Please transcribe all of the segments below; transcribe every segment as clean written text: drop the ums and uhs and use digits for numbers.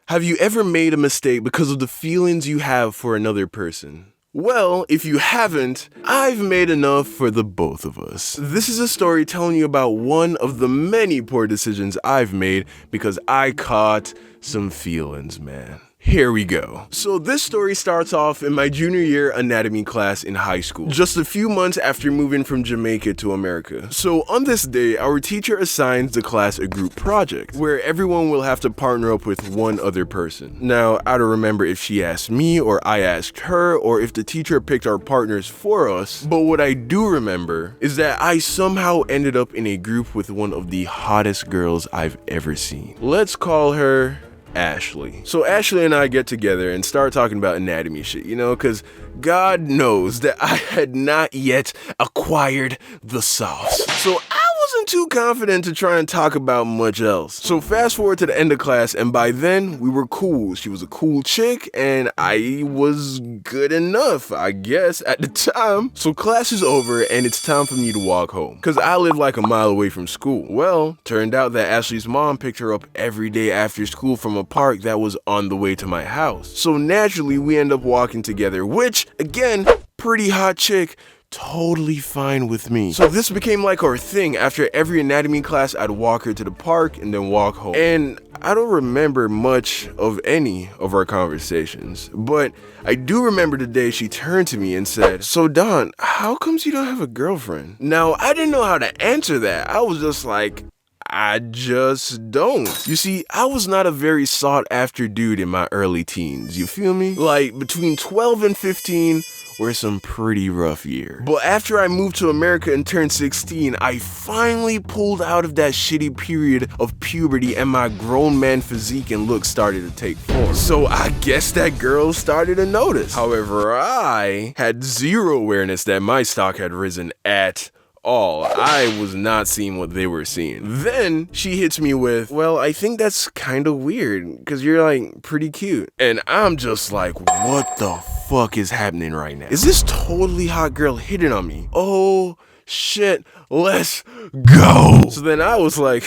Have you ever made a mistake because of the feelings you have for another person? Well, if you haven't, I've made enough for the both of us. This is a story telling you about one of the many poor decisions I've made because I caught some feelings, man. Here we go. So this story starts off in my junior year anatomy class in high school, just a few months after moving from Jamaica to America. So on this day, our teacher assigns the class a group project where everyone will have to partner up with one other person. Now, I don't remember if she asked me or I asked her or if the teacher picked our partners for us, but what I do remember is that I somehow ended up in a group with one of the hottest girls I've ever seen. Let's call her Ashley. So Ashley and I get together and start talking about anatomy shit, because God knows that I had not yet acquired the sauce. So I wasn't too confident to try and talk about much else. So fast forward to the end of class, and by then we were cool. She was a cool chick and I was good enough, I guess, at the time. So class is over and it's time for me to walk home, cause I live like a mile away from school. Well, turned out that Ashley's mom picked her up every day after school from a park that was on the way to my house. So naturally we end up walking together, which again, pretty hot chick, totally fine with me. So this became like our thing. After every anatomy class, I'd walk her to the park and then walk home. And I don't remember much of any of our conversations, but I do remember the day she turned to me and said, "So Don, how comes you don't have a girlfriend?" Now, I didn't know how to answer that. I was just like, I just don't. You see, I was not a very sought after dude in my early teens, you feel me? Like between 12 and 15 were some pretty rough years. But after I moved to America and turned 16, I finally pulled out of that shitty period of puberty and my grown man physique and look started to take form. So I guess that girl started to notice. However, I had zero awareness that my stock had risen at all. I was not seeing what they were seeing. Then she hits me with, "Well, I think that's kind of weird because you're like pretty cute." And I'm just like, what the fuck is happening right now? Is this totally hot girl hitting on me? Oh shit, let's go. So then I was like,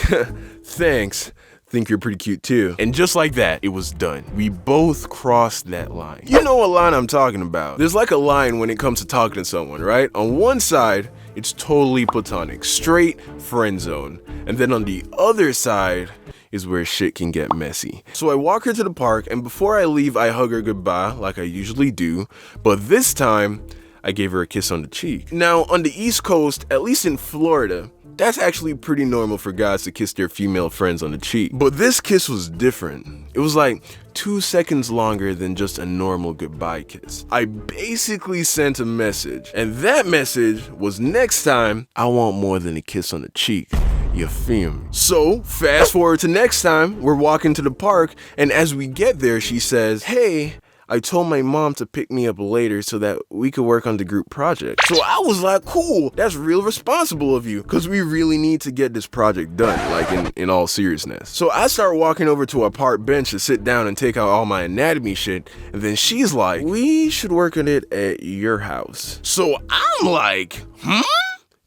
thanks. Think you're pretty cute too. And just like that, it was done. We both crossed that line. You know what line I'm talking about. There's like a line when it comes to talking to someone, right? On one side, it's totally platonic, straight friend zone. And then on the other side is where shit can get messy. So I walk her to the park, and before I leave, I hug her goodbye like I usually do. But this time, I gave her a kiss on the cheek. Now, on the East Coast, at least in Florida, that's actually pretty normal for guys to kiss their female friends on the cheek. But this kiss was different. It was like 2 seconds longer than just a normal goodbye kiss. I basically sent a message, and that message was, next time, I want more than a kiss on the cheek. You feel me? So, fast forward to next time, we're walking to the park, and as we get there, she says, "Hey, I told my mom to pick me up later so that we could work on the group project." So I was like, cool, that's real responsible of you, because we really need to get this project done, like in all seriousness. So I start walking over to our park bench to sit down and take out all my anatomy shit, and then she's like, "We should work on it at your house." So I'm like,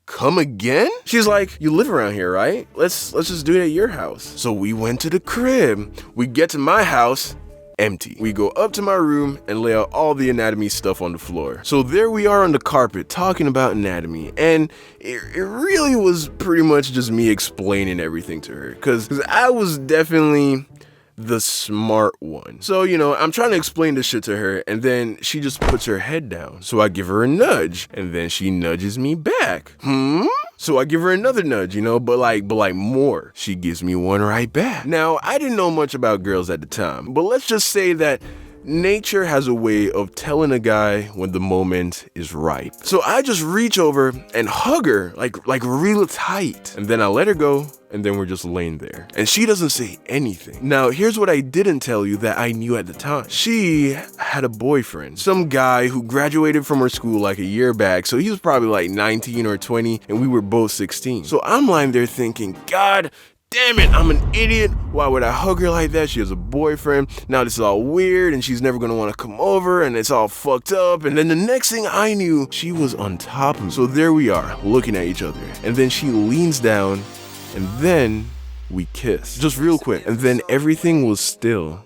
come again? She's like, "You live around here, right? Let's just do it at your house." So we went to the crib. We get to my house, empty. We go up to my room and lay out all the anatomy stuff on the floor. So there we are on the carpet talking about anatomy, and it really was pretty much just me explaining everything to her, because I was definitely the smart one. So, I'm trying to explain this shit to her, and then she just puts her head down. So I give her a nudge, and then she nudges me back. So I give her another nudge, but like more. She gives me one right back. Now, I didn't know much about girls at the time, but let's just say that nature has a way of telling a guy when the moment is right. So I just reach over and hug her like real tight, and then I let her go, and then we're just laying there. And she doesn't say anything. Now, here's what I didn't tell you that I knew at the time. She had a boyfriend, some guy who graduated from her school like a year back, so he was probably like 19 or 20, and we were both 16. So I'm lying there thinking, God damn it, I'm an idiot. Why would I hug her like that? She has a boyfriend. Now this is all weird, and she's never gonna want to come over, and it's all fucked up. And then the next thing I knew, she was on top of me. So there we are, looking at each other. And then she leans down, and then we kiss. Just real quick. And then everything was still.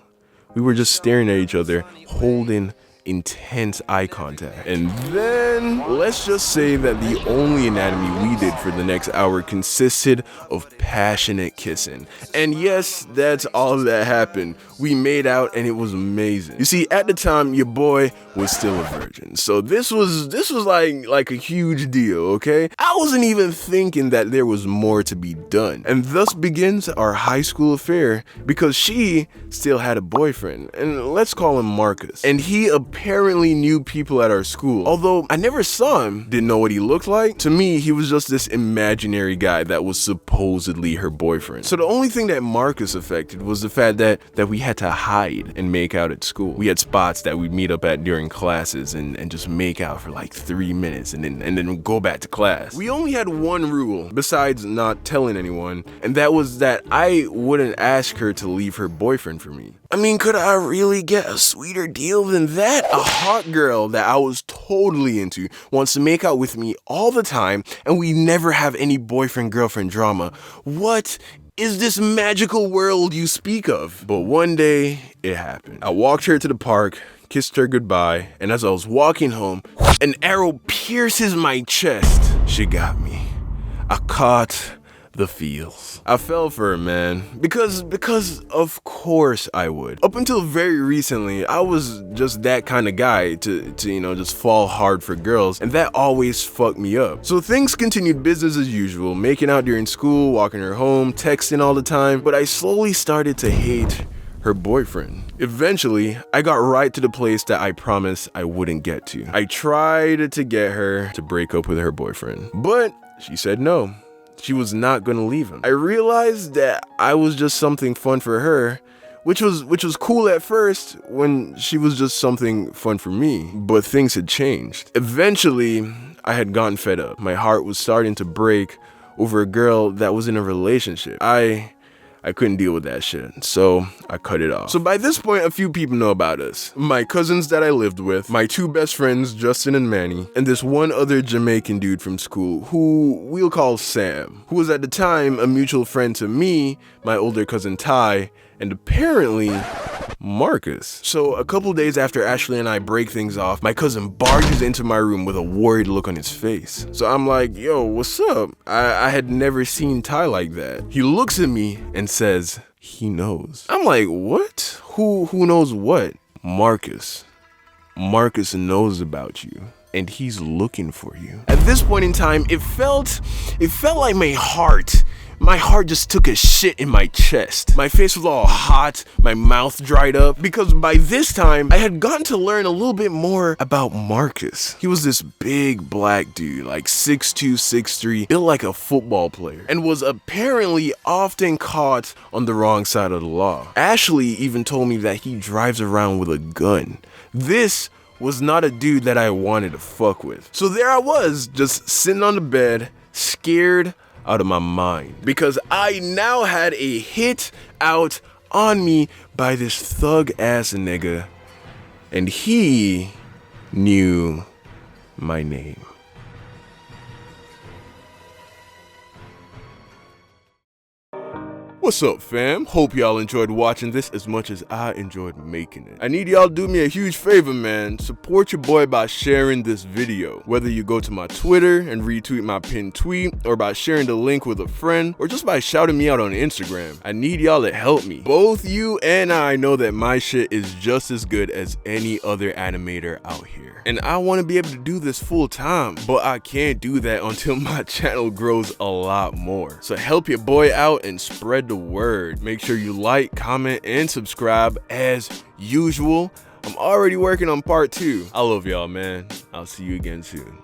We were just staring at each other, holding intense eye contact. And then, let's just say that the only anatomy we did for the next hour consisted of passionate kissing. And yes, that's all that happened. We made out and it was amazing. You see, at the time, your boy was still a virgin. So this was like a huge deal, okay? I wasn't even thinking that there was more to be done. And thus begins our high school affair, because she still had a boyfriend, and let's call him Marcus. And he apparently knew people at our school. Although I never saw him, didn't know what he looked like. To me, he was just this imaginary guy that was supposedly her boyfriend. So the only thing that Marcus affected was the fact that we had to hide and make out at school. We had spots that we'd meet up at during classes and just make out for like 3 minutes and then go back to class. We only had one rule besides not telling anyone, and that was that I wouldn't ask her to leave her boyfriend for me. I mean, could I really get a sweeter deal than that? A hot girl that I was totally into wants to make out with me all the time, and we never have any boyfriend-girlfriend drama. What is this magical world you speak of? But one day, it happened. I walked her to the park, kissed her goodbye, and as I was walking home, an arrow pierces my chest. She got me. I caught the feels. I fell for her, man, because of course I would. Up until very recently, I was just that kind of guy to just fall hard for girls, and that always fucked me up. So things continued business as usual, making out during school, walking her home, texting all the time, but I slowly started to hate her boyfriend. Eventually, I got right to the place that I promised I wouldn't get to. I tried to get her to break up with her boyfriend, but she said no. She was not gonna leave him. I realized that I was just something fun for her, which was cool at first when she was just something fun for me, but things had changed. Eventually, I had gotten fed up. My heart was starting to break over a girl that was in a relationship. I couldn't deal with that shit, so I cut it off. So by this point, a few people know about us. My cousins that I lived with, my two best friends, Justin and Manny, and this one other Jamaican dude from school, who we'll call Sam, who was at the time a mutual friend to me, my older cousin Ty, and apparently Marcus. So a couple days after Ashley and I break things off, my cousin barges into my room with a worried look on his face. So I'm like, yo, what's up? I had never seen Ty like that. He looks at me and says, he knows. I'm like, what? Who knows what? Marcus. Marcus knows about you, and he's looking for you. At this point in time, it felt like my heart just took a shit in my chest. My face was all hot, my mouth dried up, because by this time, I had gotten to learn a little bit more about Marcus. He was this big black dude, like 6'2", 6'3", built like a football player, and was apparently often caught on the wrong side of the law. Ashley even told me that he drives around with a gun. This was not a dude that I wanted to fuck with. So there I was, just sitting on the bed, scared out of my mind, because I now had a hit out on me by this thug ass nigga, and he knew my name. What's up, fam? Hope y'all enjoyed watching this as much as I enjoyed making it. I need y'all to do me a huge favor, man. Support your boy by sharing this video. Whether you go to my Twitter and retweet my pinned tweet, or by sharing the link with a friend, or just by shouting me out on Instagram. I need y'all to help me. Both you and I know that my shit is just as good as any other animator out here. And I want to be able to do this full time, but I can't do that until my channel grows a lot more. So help your boy out and spread the word. Make sure you like, comment, and subscribe as usual. I'm already working on part 2. I love y'all, man. I'll see you again soon.